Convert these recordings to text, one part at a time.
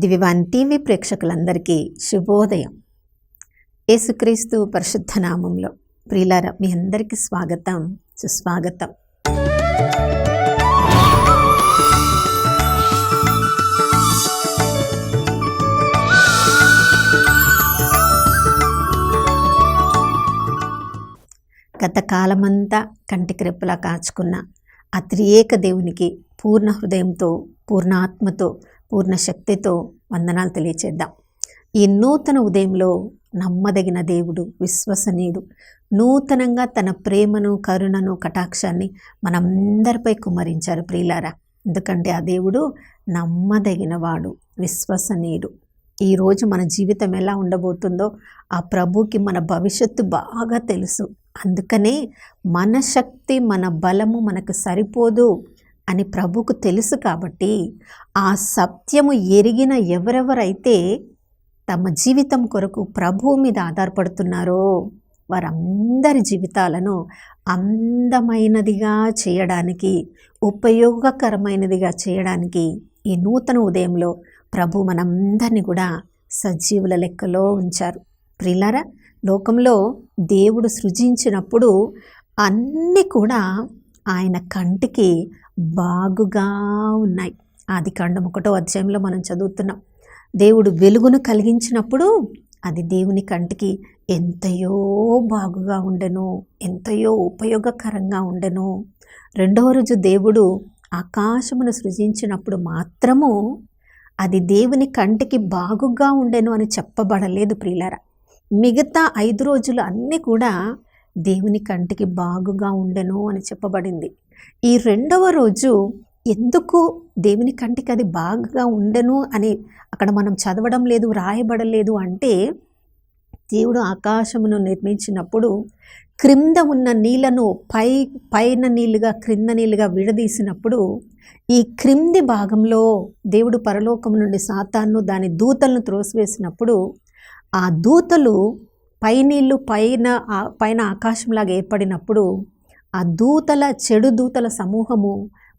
దివ్యవాణి TV ప్రేక్షకులందరికీ శుభోదయం. యేసుక్రీస్తు పరిశుద్ధ నామంలో ప్రియులారా, మీ అందరికీ స్వాగతం, సుస్వాగతం. గత కాలమంతా కంటికి రెప్పలా కాచుకున్న ఆ త్రియేక దేవునికి పూర్ణ హృదయంతో, పూర్ణాత్మతో, పూర్ణ శక్తితో వందనాలు తెలియచేద్దాం. ఈ నూతన ఉదయంలో నమ్మదగిన దేవుడు, విశ్వసనీయుడు, నూతనంగా తన ప్రేమను, కరుణను, కటాక్షాన్ని మనందరిపై కుమ్మరించారు ప్రియులారా. ఎందుకంటే ఆ దేవుడు నమ్మదగినవాడు, విశ్వసనీయుడు. ఈరోజు మన జీవితం ఎలా ఉండబోతుందో ఆ ప్రభుకి మన భవిష్యత్తు బాగా తెలుసు. అందుకనే మన శక్తి, మన బలము మనకు సరిపోదు అని ప్రభుకు తెలుసు. కాబట్టి ఆ సత్యము ఎరిగిన ఎవరెవరైతే తమ జీవితం కొరకు ప్రభువు మీద ఆధారపడుతున్నారో వారందరి జీవితాలను అందమైనదిగా చేయడానికి, ఉపయోగకరమైనదిగా చేయడానికి ఈ నూతన ఉదయంలో ప్రభు మనందరినీ కూడా సజీవుల లెక్కలో ఉంచారు. ప్రియులారా, లోకంలో దేవుడు సృజించినప్పుడు అన్నీ కూడా ఆయన కంటికి బాగుగా ఉన్నాయి. ఆదికాండం 1వ అధ్యాయంలో మనం చదువుతున్నాం. దేవుడు వెలుగును కలిగించినప్పుడు అది దేవుని కంటికి ఎంతయో బాగుగా ఉండెను, ఎంతయో ఉపయోగకరంగా ఉండెను. 2వ రోజు దేవుడు ఆకాశమును సృజించినప్పుడు మాత్రము అది దేవుని కంటికి బాగుగా ఉండెను అని చెప్పబడలేదు ప్రియులారా. మిగతా 5 రోజులు అన్నీ కూడా దేవుని కంటికి బాగుగా ఉండెను అని చెప్పబడింది. ఈ 2వ రోజు ఎందుకు దేవుని కంటికి అది బాగుగా ఉండెను అని అక్కడ మనం చదవడం లేదు, రాయబడలేదు అంటే, దేవుడు ఆకాశమును నిర్మించినప్పుడు క్రింద ఉన్న నీళ్లను పైన నీళ్లుగా, క్రింద నీళ్లుగా విడదీసినప్పుడు ఈ క్రింది భాగంలో దేవుడు పరలోకం నుండి సాతాను దాని దూతలను త్రోసివేసినప్పుడు ఆ దూతలు పైనీళ్ళు పైన ఆకాశంలాగా ఏర్పడినప్పుడు ఆ చెడు దూతల సమూహము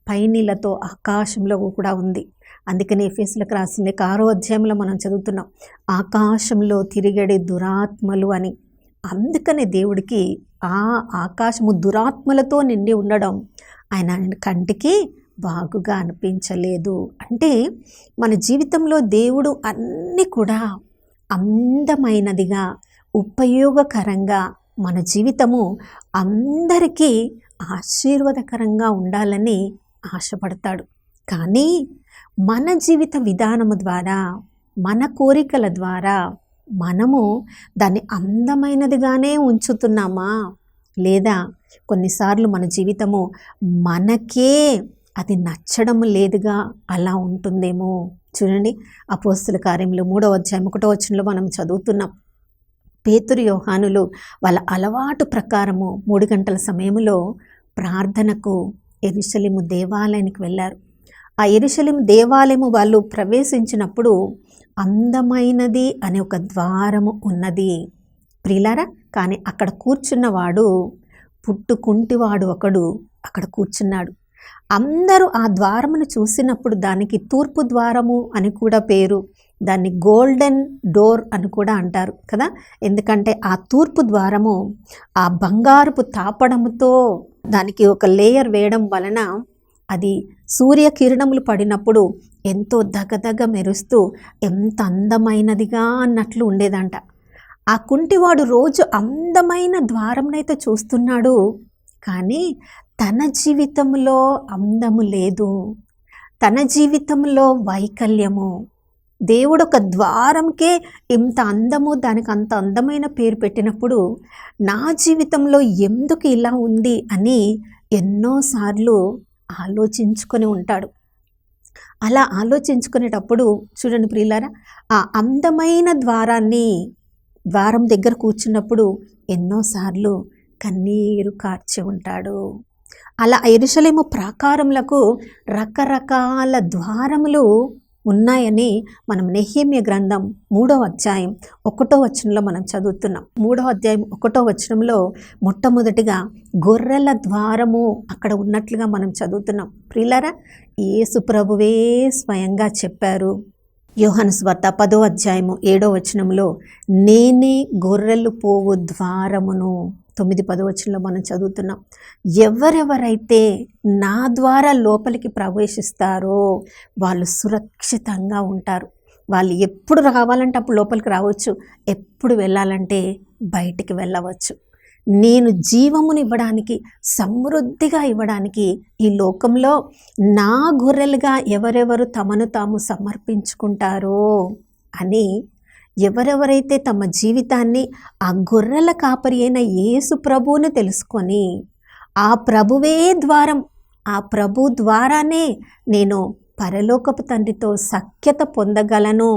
పైనీళ్ళతో ఆకాశంలో కూడా ఉంది. అందుకని ఎఫెసీయులకు రాసిన 6వ అధ్యాయంలో మనం చదువుతున్నాం, ఆకాశంలో తిరిగడే దురాత్మలు అని. అందుకనే దేవుడికి ఆ ఆకాశము దురాత్మలతో నిండి ఉండడం ఆయన కంటికి బాగుగా అనిపించలేదు. అంటే మన జీవితంలో దేవుడు అన్నీ కూడా అందమైనదిగా, ఉపయోగకరంగా, మన జీవితము అందరికీ ఆశీర్వాదకరంగా ఉండాలని ఆశపడతాడు. కానీ మన జీవిత విధానము ద్వారా, మన కోరికల ద్వారా మనము దాన్ని అందమైనదిగానే ఉంచుతున్నామా, లేదా కొన్నిసార్లు మన జీవితము మనకే అది నచ్చడం లేదుగా అలా ఉంటుందేమో. చూడండి, అపోస్తల కార్యములు 3వ అధ్యాయం 1వ వచనంలో మనం చదువుతున్నాం. పేతురు, యోహానులు వాళ్ళ అలవాటు ప్రకారము 3 గంటల సమయంలో ప్రార్థనకు యెరూషలేము దేవాలయానికి వెళ్ళారు. ఆ యెరూషలేము దేవాలయము వాళ్ళు ప్రవేశించినప్పుడు అందమైనది అనే ఒక ద్వారము ఉన్నది ప్రియులారా. కానీ అక్కడ కూర్చున్నవాడు పుట్టుకుంటివాడు ఒకడు అక్కడ కూర్చున్నాడు. అందరూ ఆ ద్వారమును చూసినప్పుడు దానికి తూర్పు ద్వారము అని కూడా పేరు, దాన్ని గోల్డెన్ డోర్ అని కూడా అంటారు కదా. ఎందుకంటే ఆ తూర్పు ద్వారము ఆ బంగారపు తాపడముతో దానికి ఒక లేయర్ వేయడం వలన అది సూర్యకిరణములు పడినప్పుడు ఎంతో దగదగ మెరుస్తూ ఎంత అందమైనదిగా అన్నట్లు ఉండేదంట. ఆ కుంటివాడు రోజు అందమైన ద్వారంనైతే చూస్తున్నాడు, కానీ తన జీవితంలో అందము లేదు, తన జీవితంలో వైకల్యము. దేవుడు ఒక ద్వారంకే ఇంత అందము, దానికి అంత అందమైన పేరు పెట్టినప్పుడు నా జీవితంలో ఎందుకు ఇలా ఉంది అని ఎన్నోసార్లు ఆలోచించుకొని ఉంటాడు. అలా ఆలోచించుకునేటప్పుడు చూడండి ప్రియులారా, ఆ అందమైన ద్వారం దగ్గర కూర్చున్నప్పుడు ఎన్నోసార్లు కన్నీరు కార్చి ఉంటాడు. అలా యెరూషలేము ప్రాకారములకు రకరకాల ద్వారములు ఉన్నాయని మనం నెహెమ్యా గ్రంథం 3వ అధ్యాయం 1వ వచనంలో మనం చదువుతున్నాం. 3వ అధ్యాయం 1వ వచనంలో మొట్టమొదటిగా గొర్రెల ద్వారము అక్కడ ఉన్నట్లుగా మనం చదువుతున్నాం. ప్రియులారా, యేసు ప్రభువే స్వయంగా చెప్పారు, యోహాను సువార్త 10వ అధ్యాయము 7వ వచనంలో నేనే గొర్రెలు పోవు ద్వారమును 9-10 వచనంలో మనం చదువుతున్నాం. ఎవరెవరైతే నా ద్వారా లోపలికి ప్రవేశిస్తారో వాళ్ళు సురక్షితంగా ఉంటారు. వాళ్ళు ఎప్పుడు రావాలంటే అప్పుడు లోపలికి రావచ్చు, ఎప్పుడు వెళ్ళాలంటే బయటికి వెళ్ళవచ్చు. నేను జీవమును ఇవ్వడానికి, సమృద్ధిగా ఇవ్వడానికి ఈ లోకంలో నా గొర్రెలుగా ఎవరెవరు తమను తాము సమర్పించుకుంటారో అని, ఎవరెవరైతే తమ జీవితాన్ని ఆ గొర్రెల కాపరి అయిన యేసు ప్రభువుని తెలుసుకొని ఆ ప్రభువే ద్వారం, ఆ ప్రభు ద్వారానే నేను పరలోకపు తండ్రితో సఖ్యత పొందగలను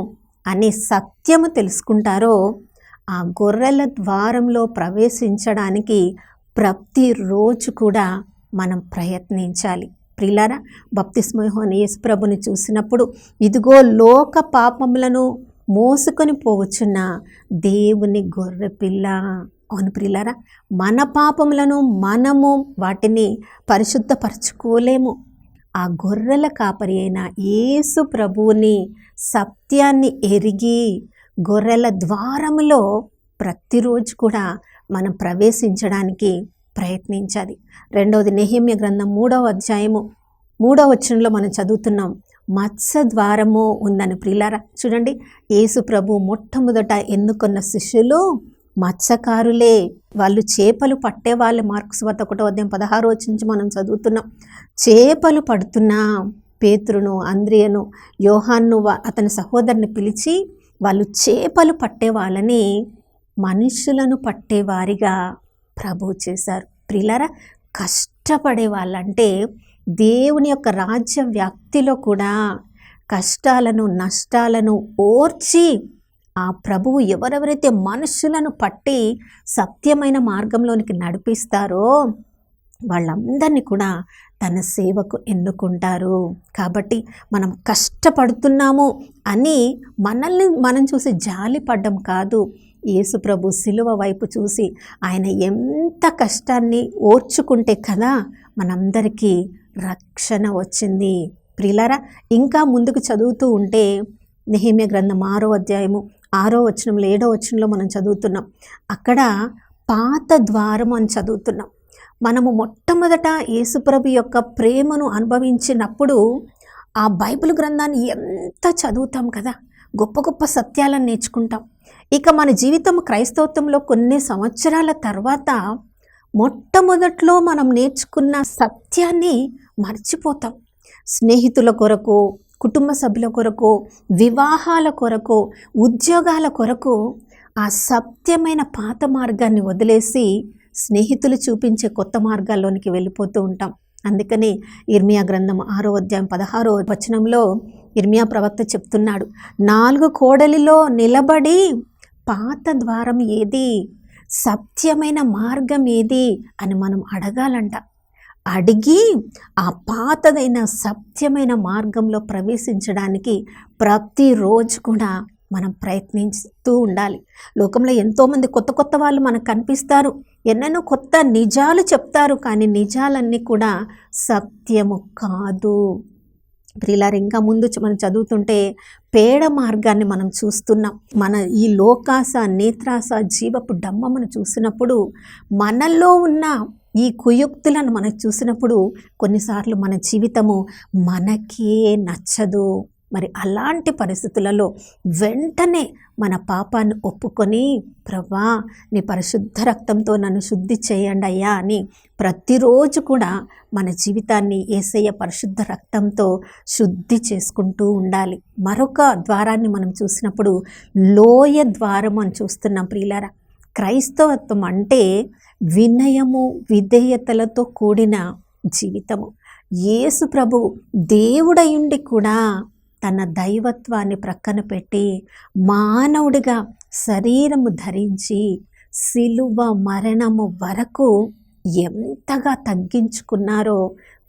అనే సత్యము తెలుసుకుంటారో ఆ గొర్రెల ద్వారంలో ప్రవేశించడానికి ప్రతిరోజు కూడా మనం ప్రయత్నించాలి. ప్రియులారా, బప్తిస్మ యోహాను యేసు ప్రభుని చూసినప్పుడు ఇదిగో లోక పాపములను మోసుకొని పోవచ్చున్న దేవుని గొర్రె పిల్ల. అవును ప్రియులారా, మన పాపములను మనము వాటిని పరిశుద్ధపరచుకోలేము. ఆ గొర్రెల కాపరి అయిన యేసు ప్రభువుని సత్యాన్ని ఎరిగి గొర్రెల ద్వారములో ప్రతిరోజు కూడా మనం ప్రవేశించడానికి ప్రయత్నించాలి. రెండవది నెహెమ్యా గ్రంథం 3వ అధ్యాయము 3వ వచనంలో మనం చదువుతున్నాం, మత్స్య ద్వారము ఉందని. ప్రియులారా చూడండి, యేసు ప్రభు మొట్టమొదట ఎన్నుకున్న శిష్యులు మత్స్యకారులే. వాళ్ళు చేపలు పట్టేవాళ్ళు. మార్కు సువార్త 1వ అధ్యాయం 16వ వచనం నుంచి మనం చదువుతున్నాం. చేపలు పడుతున్న పేతురును, అంద్రియను, యోహాన్ను అతని సహోదరుని పిలిచి వాళ్ళు చేపలు పట్టే వాళ్ళని మనుషులను పట్టేవారిగా ప్రభు చేశారు. ప్రియులారా, కష్టపడే వాళ్ళంటే దేవుని యొక్క రాజ్య వ్యాప్తిలో కూడా కష్టాలను నష్టాలను ఓర్చి ఆ ప్రభువు ఎవరెవరైతే మనుషులను పట్టి సత్యమైన మార్గంలోనికి నడిపిస్తారో వాళ్ళందరినీ కూడా తన సేవకు ఎన్నుకుంటారు. కాబట్టి మనం కష్టపడుతున్నాము అని మనల్ని మనం చూసి జాలి పడ్డం కాదు. యేసు ప్రభు సిలువ వైపు చూసి ఆయన ఎంత కష్టాన్ని ఓర్చుకుంటే కదా మనందరికీ రక్షణ వచ్చింది. ప్రియులారా, ఇంకా ముందుకు చదువుతూ ఉంటే నెహెమ్యా గ్రంథం 6వ అధ్యాయము 6వ వచనంలో 7వ వచనంలో మనం చదువుతున్నాం. అక్కడ పాత ద్వారం అని చదువుతున్నాం. మనము మొట్టమొదట యేసుప్రభు యొక్క ప్రేమను అనుభవించినప్పుడు ఆ బైబిల్ గ్రంథాన్ని ఎంత చదువుతాం కదా, గొప్ప గొప్ప సత్యాలను నేర్చుకుంటాం. ఇక మన జీవితం క్రైస్తవత్వంలో కొన్ని సంవత్సరాల తర్వాత మొట్టమొదట్లో మనం నేర్చుకున్న సత్యాన్ని మర్చిపోతాం. స్నేహితుల కొరకు, కుటుంబ సభ్యుల కొరకు, వివాహాల కొరకు, ఉద్యోగాల కొరకు ఆ సత్యమైన పాత మార్గాన్ని వదిలేసి స్నేహితులు చూపించే కొత్త మార్గాల్లోనికి వెళ్ళిపోతూ ఉంటాం. అందుకని ఇర్మియా గ్రంథం 6వ అధ్యాయం 16వ వచనంలో ఇర్మియా ప్రవక్త చెప్తున్నాడు, 4 కోడలిలో నిలబడి పాత ద్వారం ఏది, సత్యమైన మార్గం ఏది అని మనం అడగాలంట. అడిగి ఆ పాతదైన సత్యమైన మార్గంలో ప్రవేశించడానికి ప్రతిరోజు కూడా మనం ప్రయత్నిస్తూ ఉండాలి. లోకంలో ఎంతోమంది కొత్త కొత్త వాళ్ళు మనకు కనిపిస్తారు, ఎన్నెన్నో కొత్త నిజాలు చెప్తారు, కానీ నిజాలన్నీ కూడా సత్యము కాదు. ప్రియులారా, ఇంకా ముందు మనం చదువుతుంటే పేడ మార్గాన్ని మనం చూస్తున్నాం. మన ఈ లోకాస, నేత్రాస, జీవపు డమ్మమును చూసినప్పుడు, మనలో ఉన్న ఈ కుయుక్తులను మనం చూసినప్పుడు కొన్నిసార్లు మన జీవితము మనకే నచ్చదు. మరి అలాంటి పరిస్థితులలో వెంటనే మన పాపాన్ని ఒప్పుకొని, ప్రభా నీ పరిశుద్ధ రక్తంతో నన్ను శుద్ధి చేయండి అయ్యా అని ప్రతిరోజు కూడా మన జీవితాన్ని యేసయ్య పరిశుద్ధ రక్తంతో శుద్ధి చేసుకుంటూ ఉండాలి. మరొక ద్వారాన్ని మనం చూసినప్పుడు లోయ ద్వారం అని చూస్తున్నాం. ప్రియులారా, క్రైస్తవత్వం అంటే వినయము, విధేయతలతో కూడిన జీవితము. యేసు ప్రభు దేవుడయుండి కూడా తన దైవత్వాన్ని ప్రక్కన పెట్టి మానవుడిగా శరీరము ధరించి సిలువ మరణము వరకు ఎంతగా తగ్గించుకున్నారో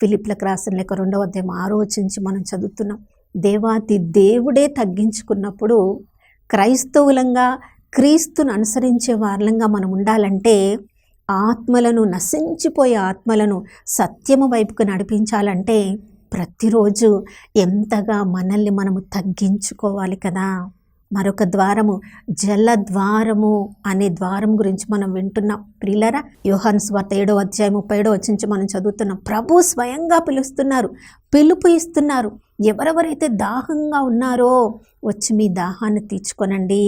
ఫిలిప్పీలకు రాసిన లేఖ 2వ అధ్యాయం 6వ వచనం నుంచి మనం చదువుతున్నాం. దేవాతి దేవుడే తగ్గించుకున్నప్పుడు క్రైస్తవులంగా, క్రీస్తును అనుసరించే వాళ్ళంగా మనం ఉండాలంటే ఆత్మలను, నశించిపోయే ఆత్మలను సత్యము వైపుకు నడిపించాలంటే ప్రతిరోజు ఎంతగా మనల్ని మనము తగ్గించుకోవాలి కదా. మరొక ద్వారము, జలద్వారము అనే ద్వారం గురించి మనం వింటున్నాం. ప్రియులారా, యోహాను సువార్త 7వ అధ్యాయం 37వ వచనం నుంచి మనం చదువుతున్నాం. ప్రభు స్వయంగా పిలుస్తున్నారు, పిలుపు ఇస్తున్నారు. ఎవరెవరైతే దాహంగా ఉన్నారో వచ్చి మీ దాహాన్ని తీర్చుకొనండి.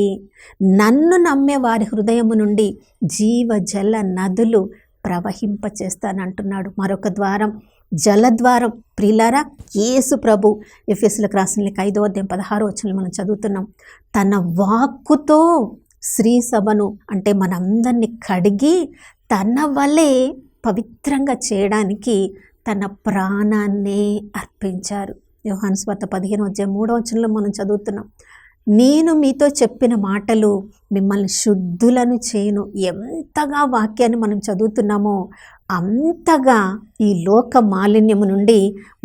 నన్ను నమ్మే వారి హృదయము నుండి జీవ జల నదులు ప్రవహింపచేస్తానంటున్నాడు. మరొక ద్వారం జలద్వారం. ప్రియులారా, యేసు ప్రభు ఎఫెసీయులకు రాసిన లేఖ 5వ అధ్యాయం 16వ వచనం మనం చదువుతున్నాం. తన వాక్కుతో స్త్రీ సభను అంటే మనందరినీ కడిగి తన వలె పవిత్రంగా చేయడానికి తన ప్రాణాన్నే అర్పించారు. యోహాను సువార్త 15వ అధ్యాయం 3వ వచనంలో మనం చదువుతున్నాం. నేను మీతో చెప్పిన మాటలు మిమ్మల్ని శుద్ధులను చేయను. ఎంతగా వాక్యాన్ని మనం చదువుతున్నామో అంతగా ఈ లోక మాలిన్యము నుండి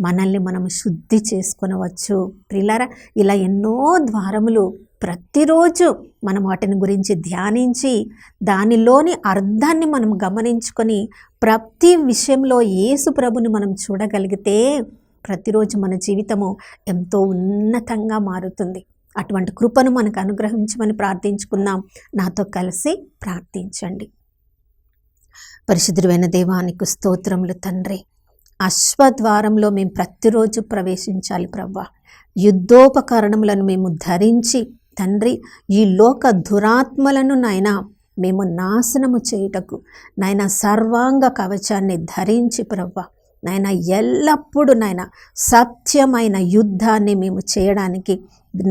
మనల్ని మనం శుద్ధి చేసుకొనవచ్చు. ప్రియులారా, ఇలా ఎన్నో ద్వారములు ప్రతిరోజు మనం వాటిని గురించి ధ్యానించి దానిలోని అర్థాన్ని మనం గమనించుకొని ప్రతి విషయంలో యేసు ప్రభుని మనం చూడగలిగితే ప్రతిరోజు మన జీవితము ఎంతో ఉన్నతంగా మారుతుంది. అటువంటి కృపను మనకు అనుగ్రహించమని ప్రార్థించుకుందాం. నాతో కలిసి ప్రార్థించండి. పరిశుద్ధుడైన దేవానికి స్తోత్రములు తండ్రి. అశ్వద్వారంలో మేము ప్రతిరోజు ప్రవేశించాలి ప్రభువా. యుద్ధోపకరణములను మేము ధరించి తండ్రి ఈ లోక దురాత్మలను నాయనా మేము నాశనము చేయుటకు నాయన సర్వాంగ కవచాన్ని ధరించి ప్రభువా నాయన ఎల్లప్పుడూ నాయన సత్యమైన యుద్ధాన్ని మేము చేయడానికి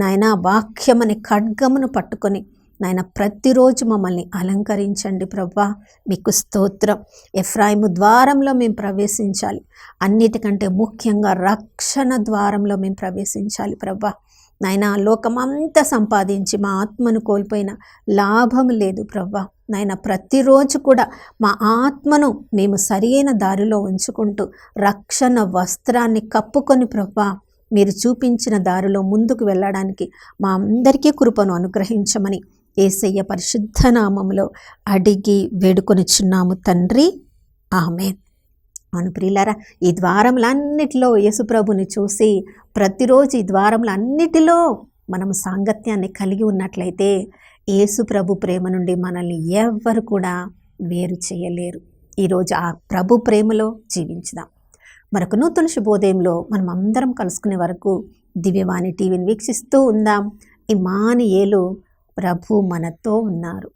నాయన వాక్యమని ఖడ్గమును పట్టుకొని నాయన ప్రతిరోజు మమ్మల్ని అలంకరించండి ప్రభువా. మీకు స్తోత్రం. ఎఫ్రాయిము ద్వారంలో మేము ప్రవేశించాలి. అన్నిటికంటే ముఖ్యంగా రక్షణ ద్వారంలో మేము ప్రవేశించాలి ప్రభువా. నాయన లోకమంతా సంపాదించి మా ఆత్మను కోల్పోయిన లాభం లేదు ప్రభువా. నాయన ప్రతిరోజు కూడా మా ఆత్మను మేము సరియైన దారిలో ఉంచుకుంటూ రక్షణ వస్త్రాన్ని కప్పుకొని ప్రభువా మీరు చూపించిన దారిలో ముందుకు వెళ్ళడానికి మా అందరికీ కృపను అనుగ్రహించమని యేసయ్య పరిశుద్ధ నామములో అడిగి వేడుకొనిచున్నాము తండ్రి, ఆమేన్. అవును ప్రియులారా, ఈ ద్వారములన్నిటిలో యేసుప్రభుని చూసి ప్రతిరోజు ఈ ద్వారములన్నిటిలో మనము సాంగత్యాన్ని కలిగి ఉన్నట్లయితే యేసుప్రభు ప్రేమ నుండి మనల్ని ఎవ్వరు కూడా వేరు చేయలేరు. ఈరోజు ఆ ప్రభు ప్రేమలో జీవించుదాం. మరొక నూతన శుభోదయంలో మనం అందరం కలుసుకునే వరకు దివ్యవాణి టీవీని వీక్షిస్తూ ఉందాం. ఇమ్మానుయేలు ప్రభు మనతో ఉన్నారు.